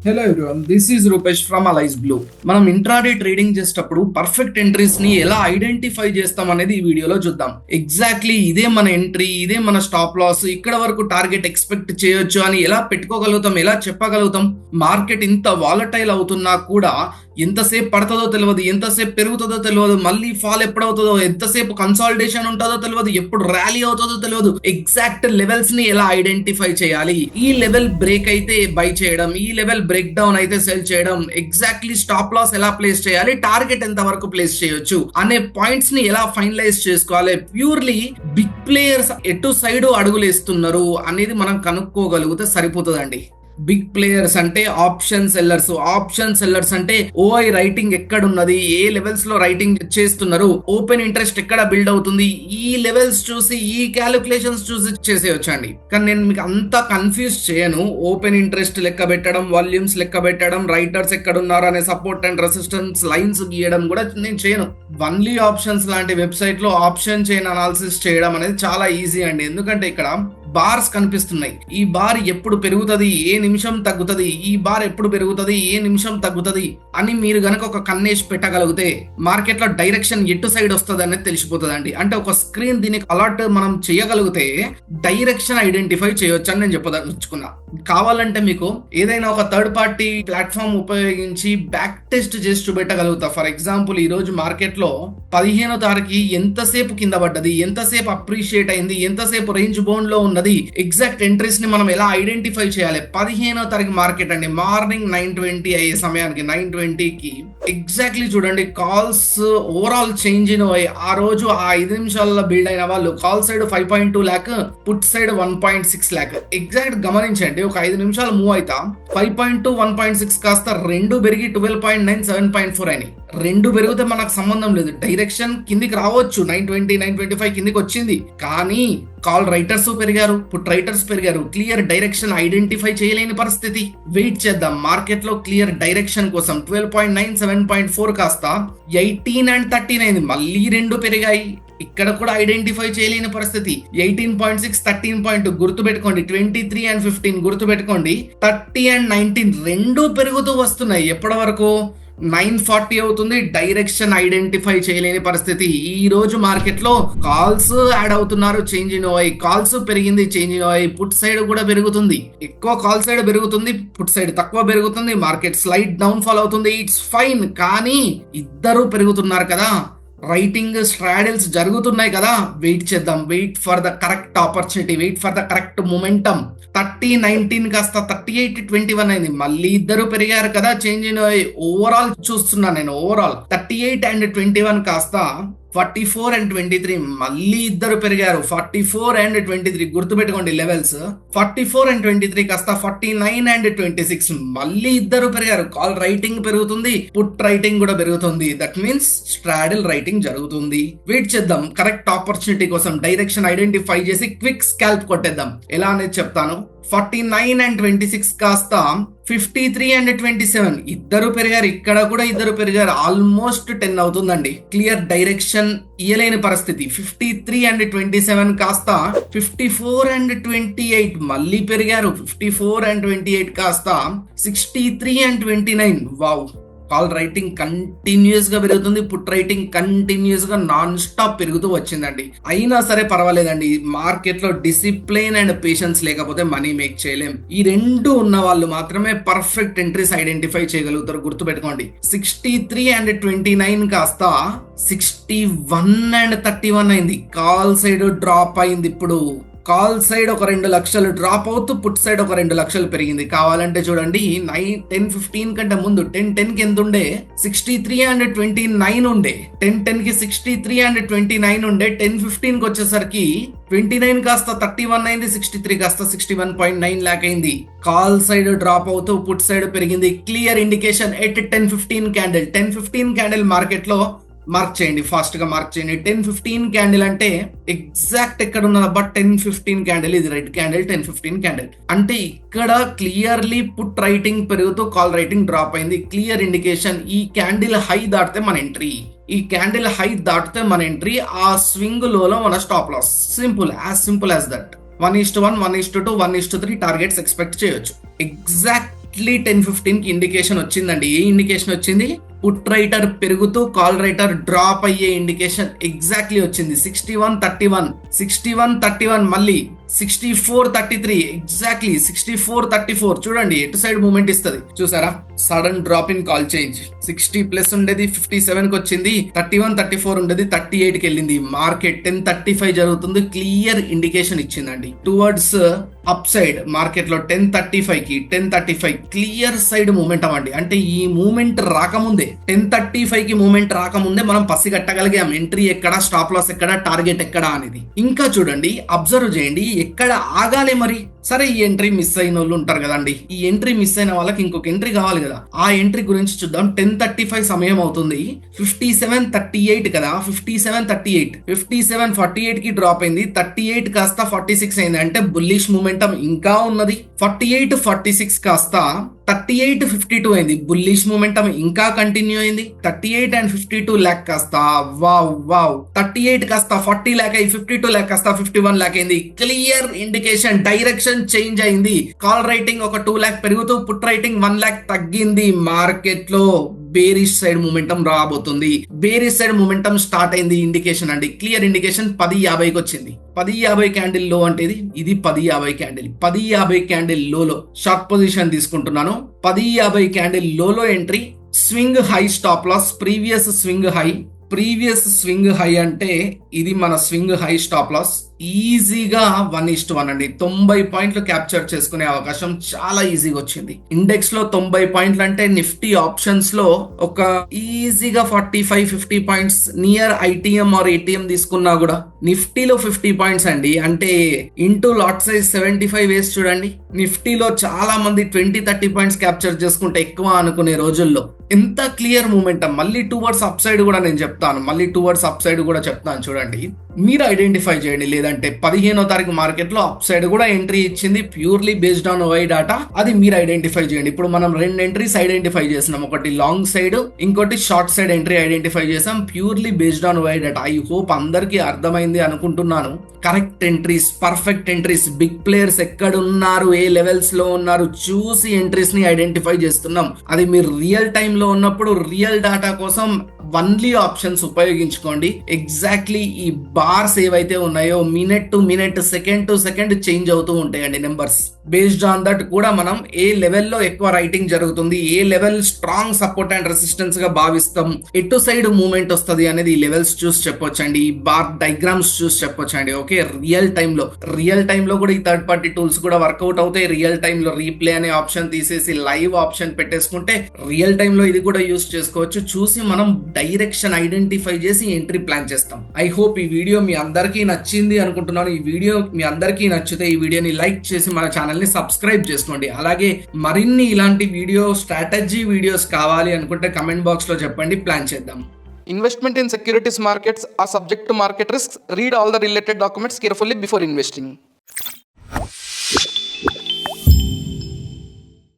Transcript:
Hello everyone, this is Rupesh from Alice Blue. మనం intraday trading చేసేటప్పుడు perfect entries ని ఎలా ఐడెంటిఫై చేస్తాం అనేది ఈ వీడియోలో చూద్దాం. ఎగ్జాక్ట్లీ ఇదే మన ఎంట్రీ, ఇదే మన స్టాప్ లాస్, ఇక్కడ వరకు టార్గెట్ ఎక్స్పెక్ట్ చేయొచ్చు అని ఎలా పెట్టుకోగలుగుతాం, ఎలా చెప్పగలుగుతాం. మార్కెట్ ఇంత వాలటైల్ అవుతున్నా కూడా ఎంతసేపు పడుతుందో తెలియదు, ఎంతసేపు పెరుగుతుందో తెలియదు, మళ్ళీ ఫాల్ ఎప్పుడవుతుందో, ఎంతసేపు కన్సాలిడేషన్ ఉంటుందో తెలియదు, ఎప్పుడు ర్యాలీ అవుతుందో తెలియదు. ఎగ్జాక్ట్ లెవెల్స్ ని ఎలా ఐడెంటిఫై చేయాలి, ఈ లెవెల్ బ్రేక్ అయితే బై చేయడం, ఈ లెవెల్ బ్రేక్ డౌన్ అయితే సెల్ చేయడం, ఎగ్జాక్ట్లీ స్టాప్ లాస్ ఎలా ప్లేస్ చేయాలి, టార్గెట్ ఎంత వరకు ప్లేస్ చేయొచ్చు అనే పాయింట్స్ ని ఎలా ఫైనలైజ్ చేసుకోవాలి. ప్యూర్లీ బిగ్ ప్లేయర్స్ ఎటు సైడ్ అడుగులేస్తున్నారు అనేది మనం కనుక్కోగలిగితే సరిపోతుందండి. బిగ్ ప్లేయర్స్ అంటే ఆప్షన్ సెల్లర్స్ అంటే ఓఐ రైటింగ్ ఎక్కడున్నది, ఏ లెవెల్స్ లో రైటింగ్ చేస్తున్నారు, ఓపెన్ ఇంట్రెస్ట్ ఎక్కడ బిల్డ్ అవుతుంది, ఈ లెవెల్స్ చూసి, ఈ క్యాలిక్యులేషన్స్ చూసి చేసేయొచ్చండి. కానీ నేను మీకు అంతా కన్ఫ్యూజ్ చేయను. ఓపెన్ ఇంట్రెస్ట్ లెక్క పెట్టడం, వాల్యూమ్స్ లెక్క పెట్టడం, రైటర్స్ ఎక్కడున్నారు అనే సపోర్ట్ అండ్ రెసిస్టెన్స్ లైన్స్ గీయడం కూడా నేను చేయను. వన్లీ ఆప్షన్స్ లాంటి వెబ్సైట్ లో ఆప్షన్ చైన్ అనాలిసిస్ చేయడం అనేది చాలా ఈజీ అండి. ఎందుకంటే ఇక్కడ బార్స్ కనిపిస్తున్నాయి. ఈ బార్ ఎప్పుడు పెరుగుతుంది, ఏ నిమిషం తగ్గుతుంది, ఈ బార్ ఎప్పుడు పెరుగుతుంది, ఏ నిమిషం తగ్గుతుంది అని మీరు గనక ఒక కన్నేసి పెట్టగలిగితే మార్కెట్ లో డైరెక్షన్ ఎటు సైడ్ వస్తుంది అనేది తెలిసిపోతుంది అండి. అంటే ఒక స్క్రీన్ దీనికి అలర్ట్ మనం చేయగలిగితే డైరెక్షన్ ఐడెంటిఫై చేయొచ్చు అని నేను చెప్పదలుచుకున్నా. కావాలంటే మీకు ఏదైనా ఒక థర్డ్ పార్టీ ప్లాట్ఫామ్ ఉపయోగించి బ్యాక్ టెస్ట్ చేసి చూపెట్టగలుగుతా. ఫర్ ఎగ్జాంపుల్, ఈ రోజు మార్కెట్ లో 15వ తారీఖు ఎంతసేపు కింద పడ్డది, ఎంతసేపు అప్రిషియేట్ అయింది, ఎంతసేపు రేంజ్ బౌండ్ లో ఉన్నది, ఎగ్జాక్ట్ ఎంట్రీస్ ని మనం ఎలా ఐడెంటిఫై చేయాలి. 15వ తారీఖు మార్కెట్ అండి, మార్నింగ్ 9:20 అయ్యే సమయానికి 9:20కి ఎగ్జాక్ట్లీ చూడండి కాల్స్ ఓవరాల్ చేంజ్ ఇన్ ఆ రోజు ఆ 5 నిమిషాల్లో బిల్డ్ అయిన వాళ్ళు call side 5.2 lakh, put side 1.6 lakh. Exact గమనించండి, ఒక 5 నిమిషాలు మూవ్ అవుతా 5.2 1.6 కాస్త 2 పెరిగి 12.9 7.4 అయినాయి. 2 పెరిగితే మనకు సంబంధం లేదు, డైరెక్షన్ కిందికి రావచ్చు. 9:20 9:25 కిందికి వచ్చింది, కానీ కాల్ రైటర్స్ పెరిగారు, పుట్ రైటర్స్ పెరిగారు. క్లియర్ డైరెక్షన్ ఐడెంటిఫై చేయలేని పరిస్థితి. వెయిట్ చేద్దాం మార్కెట్ లో క్లియర్ డైరెక్షన్ కోసం. 12.9 7.4 కాస్త 18 and 13 అయింది, మళ్ళీ 2 పెరిగాయి. ఇక్కడ కూడా ఐడెంటిఫై చేయలేని పరిస్థితి. 18.6 13 గుర్తు పెట్టుకోండి, 23 and 15 గుర్తు పెట్టుకోండి, 30 and 19 2 పెరుగుతూ వస్తున్నాయి. ఎప్పటి వరకు 9:40 అవుతుంది, డైరెక్షన్ ఐడెంటిఫై చేయలేని పరిస్థితి. ఈ రోజు మార్కెట్ లో కాల్స్ యాడ్ అవుతున్నారు, చేంజ్ ఇన్ ఓఐ, కాల్స్ పెరిగింది, చేంజ్ ఇన్ ఓఐ, పుట్ సైడ్ కూడా పెరుగుతుంది. ఎక్కువ కాల్ సైడ్ పెరుగుతుంది, పుట్ సైడ్ తక్కువ పెరుగుతుంది. మార్కెట్ స్లైడ్ డౌన్ ఫాల్ అవుతుంది, ఇట్స్ ఫైన్. కానీ ఇద్దరు పెరుగుతున్నారు కదా, రైటింగ్ స్ట్రాడిల్స్ జరుగుతున్నాయి కదా. వెయిట్ చేద్దాం, wait for the correct opportunity, wait for the correct momentum. 30-19 కాస్త 38-21 అయింది, మళ్ళీ ఇద్దరు పెరిగారు కదా. చేంజ్ ఇన్ ఓవరాల్ చూస్తున్నా నేను, ఓవరాల్ 38 and 21 కాస్త 44 and 23 మళ్ళీ ఇద్దరు పెరిగారు. 44 and 23 గుర్తుపెట్టుకోండి లెవెల్స్. 44 and 23 కాస్త 49 and 26 మళ్ళీ ఇద్దరు పెరిగారు. కాల్ రైటింగ్ పెరుగుతుంది, పుట్ రైటింగ్ కూడా పెరుగుతుంది. దట్ మీన్స్ స్ట్రాడిల్ రైటింగ్ జరుగుతుంది. వెయిట్ చేద్దాం కరెక్ట్ ఆపర్చునిటీ కోసం, డైరెక్షన్ ఐడెంటిఫై చేసి క్విక్ స్కాల్ప్ కొట్టేద్దాం. ఎలా అనేది చెప్తాను. 49 and 26 కాస్త 53 and 27 ఇద్దరు పెరిగారు, ఇక్కడ కూడా ఇద్దరు పెరిగారు. ఆల్మోస్ట్ 10 అవుతుందండి. క్లియర్ డైరెక్షన్ ఇయ్యలేని పరిస్థితి. 53 and 27 కాస్త 54 and 28 మళ్ళీ పెరిగారు. 54 and 28 కాస్త 63 and 29. Wow, call writing continuous గా పెరుగుతుంది, పుట్ రైటింగ్ కంటిన్యూస్ గా నాన్ స్టాప్ పెరుగుతూ వచ్చిందండి. అయినా సరే పర్వాలేదండి, మార్కెట్ లో డిసిప్లిన్ అండ్ పేషెన్స్ లేకపోతే మనీ మేక్ చేయలేం. ఈ 2 ఉన్న వాళ్ళు మాత్రమే పర్ఫెక్ట్ ఎంట్రీస్ ఐడెంటిఫై చేయగలుగుతారు. గుర్తుపెట్టుకోండి. 63 and 29 కాస్త 61 and 31 అయింది. కాల్ సైడ్ డ్రాప్ అయింది. ఇప్పుడు కాల్ సైడ్ ఒక 2 లక్షలు డ్రాప్ అవుతూ, పుట్ సైడ్ ఒక 2 లక్షలు పెరిగింది. కావాలంటే చూడండి, 10-15 కంటే ముందు 10-10 కి ఎంత ఉండే, 63 and 29 ఉండే. 10-10 కి 63 and 29 ఉండే. 10-15 కి వచ్చేసరికి 29 కాస్త 31 అయింది, 63 కాస్త 61.9 lakh అయింది. కాల్ సైడ్ డ్రాప్ అవుతూ, పుట్ సైడ్ పెరిగింది. Clear indication at 10-15 candle. 10-15 candle market లో మార్క్ చేయండి, ఫాస్ట్ గా మార్క్ చేయండి. 10-15 క్యాండిల్ అంటే ఎగ్జాక్ట్ ఎక్కడ ఉన్నదబ్బా 10-15 క్యాండిల్, ఇది రెడ్ క్యాండిల్. 10-15 క్యాండిల్ అంటే ఇక్కడ క్లియర్లీ పుట్ రైటింగ్ పెరుగుతూ కాల్ రైటింగ్ డ్రాప్ అయింది. క్లియర్ ఇండికేషన్ ఈ క్యాండిల్ హై దాటితే మన ఎంట్రీ, ఈ క్యాండిల్ హై దాటితే మన ఎంట్రీ, ఆ స్వింగ్ లోలో మన stop loss. Simple as that. 1:1, 1:2, 1:3 targets expect చేయొచ్చు. ఎగ్జాక్ట్లీ 10:15 కి ఇండికేషన్ వచ్చిందండి. ఏ ఇండికేషన్ వచ్చింది? పుట్ రైటర్ పెరుగుతూ కాల్ రైటర్ డ్రాప్ అయ్యే ఇండికేషన్ ఎగ్జాక్ట్లీ వచ్చింది. 61:31, 61:31, మళ్ళీ 64:33, ఎగ్జాక్ట్లీ 64:34. చూడండి ఎటు సైడ్ మూమెంట్ ఇస్తుంది చూసారా? Sudden drop in call change. 60+ ఉండేది 57 కి వచ్చింది, 31-34 ఉండేది 38 కి వెళ్ళింది. మార్కెట్ 10:35 జరుగుతుంది, క్లియర్ ఇండికేషన్ ఇచ్చిందండి టువర్డ్స్ అప్ సైడ్. మార్కెట్ లో 10:35 కి 10:35 క్లియర్ సైడ్ మూమెంట్ అవ్వండి. అంటే ఈ మూమెంట్ రాకముందే 10:35 కి మూమెంట్ రాకముందే మనం పసిగట్టగలిగాం ఎంట్రీ ఎక్కడ, స్టాప్ లాస్ ఎక్కడ, టార్గెట్ ఎక్కడ అనేది. ఇంకా చూడండి, అబ్జర్వ్ చేయండి ఎక్కడ ఆగాలి మరి. సరే, ఈ ఎంట్రీ మిస్ అయిన వాళ్ళు ఉంటారు కదండి. ఈ ఎంట్రీ మిస్ అయిన వాళ్ళకి ఇంకొక ఎంట్రీ కావాలి కదా. ఆ ఎంట్రీ గురించి చూద్దాం. 10:35 సమయం అవుతుంది, 57:38 కదా, 57:38, 57:48 కి డ్రాప్ అయింది. 38 కాస్త 46 అయింది, అంటే బుల్లిష్ మూమెంటం ఇంకా ఉన్నది. 48-46 కాస్త 38-52 అయింది, బుల్లిష్ మూమెంటం ఇంకా కంటిన్యూ అయింది. 38 and 52 lakh కాస్త వావ్ 38 కాస్త 40 lakh అయ్యి 52 lakh కాస్త 51 lakh అయింది. క్లియర్ ఇండికేషన్, డైరెక్షన్ చేంజ్ అయింది. కాల్ రైటింగ్ ఒక 2 lakh పెరుగుతూ పుట్ రైటింగ్ 1 lakh తగ్గింది. మార్కెట్ లో బేరిష్ సైడ్ మూమెంటం రాబోతుంది. బేరిష్ సైడ్ మూమెంటం స్టార్ట్ అయింది. ఇండికేషన్ అండి, క్లియర్ ఇండికేషన్ 10:50కి వచ్చింది. 10:50 క్యాండిల్ లో అంటే ఇది 10:50 క్యాండిల్. 10:50 క్యాండిల్ లోలో షార్ట్ పొజిషన్ తీసుకుంటున్నాను. 10:50 క్యాండిల్ లోలో entry, swing high, stop loss previous swing high. Previous swing high అంటే ఇది మన స్వింగ్ హై, స్టాప్ లాస్ ఈజీగా 1:1 అండి. 90 పాయింట్లు క్యాప్చర్ చేసుకునే అవకాశం చాలా ఈజీగా వచ్చింది. ఇండెక్స్ లో 90 పాయింట్లు అంటే నిఫ్టీ ఆప్షన్స్ లో ఒక ఈజీగా 45-50 points near ITM or ATM తీసుకున్నా కూడా నిఫ్టీలో 50 పాయింట్స్ అండి. అంటే ఇంటూ లాట్ సైజ్ 75 వేసి చూడండి. నిఫ్టీలో చాలా మంది 20-30 పాయింట్స్ క్యాప్చర్ చేసుకుంటే ఎక్కువ అనుకునే రోజుల్లో ఎంత క్లియర్ మూమెంటం. మళ్ళీ టువర్డ్స్ అప్ సైడ్ కూడా నేను చెప్తాను, మళ్ళీ టువర్డ్స్ అప్ సైడ్ కూడా చెప్తాను. చూడండి, మీరు ఐడెంటిఫై చేయండి. లేదంటే 15వ తారీఖు మార్కెట్ లో అప్ సైడ్ కూడా ఎంట్రీ ఇచ్చింది, purely based on OI data. అది మీరు ఐడెంటిఫై చేయండి. ఇప్పుడు మనం 2 ఎంట్రీస్ ఐడెంటిఫై చేసినాం, ఒకటి లాంగ్ సైడ్, ఇంకోటి షార్ట్ సైడ్ ఎంట్రీ ఐడెంటిఫై చేసాం, purely based on OI data. I hope అందరికీ అర్థమైంది అనుకుంటున్నాను. Correct entries, perfect entries, big players ఎక్కడ ఉన్నారు, ఏ లెవెల్స్ లో ఉన్నారు చూసి ఎంట్రీస్ ని ఐడెంటిఫై చేస్తున్నాం. అది మీరు రియల్ టైమ్ లో ఉన్నప్పుడు రియల్ డాటా కోసం వన్లీ ఆప్షన్స్ ఉపయోగించుకోండి. ఎగ్జాక్ట్లీ ఈ బార్స్ ఏవైతే ఉన్నాయో minute to minute, second to second change అవుతూ ఉంటాయండి నెంబర్స్. బేస్డ్ ఆన్ దట్ కూడా మనం ఏ లెవెల్లో ఎక్కువ రైటింగ్ జరుగుతుంది, ఏ level strong support and resistance గా భావిస్తాం, ఎటు సైడ్ మూవ్మెంట్ వస్తుంది అనేది ఈ లెవెల్స్ చూసి చెప్పొచ్చండి, ఈ బార్ డయాగ్రామ్స్ చూసి చెప్పొచ్చండి. ఓకే, రియల్ టైమ్ లో కూడా ఈ థర్డ్ పార్టీ టూల్స్ కూడా వర్కౌట్ అవుతాయి. రియల్ టైమ్ లో రీప్లే అనే ఆప్షన్ తీసేసి లైవ్ ఆప్షన్ పెట్టేసుకుంటే రియల్ టైమ్ లో ఇది కూడా యూస్ చేసుకోవచ్చు. చూసి మనం డైరెక్షన్ ఐడెంటిఫై చేసి ఎంట్రీ ప్లాన్ చేస్తాం. ఐ హోప్ ఈ వీడియో మీ అందరికీ నచ్చింది అనుకుంటున్నాను. ఈ వీడియో మీ అందరికీ నచ్చితే ఈ వీడియోని లైక్ చేసి మన ఛానల్ ని సబ్స్క్రైబ్ చేసుకోండి. అలాగే మరిన్ని ఇలాంటి స్ట్రాటజీ వీడియోస్ కావాలి అనుకుంటే కమెంట్ బాక్స్ లో చెప్పండి, ప్లాన్ చేద్దాం. Investment in securities markets are subject to market risks. Read all the related documents carefully before investing.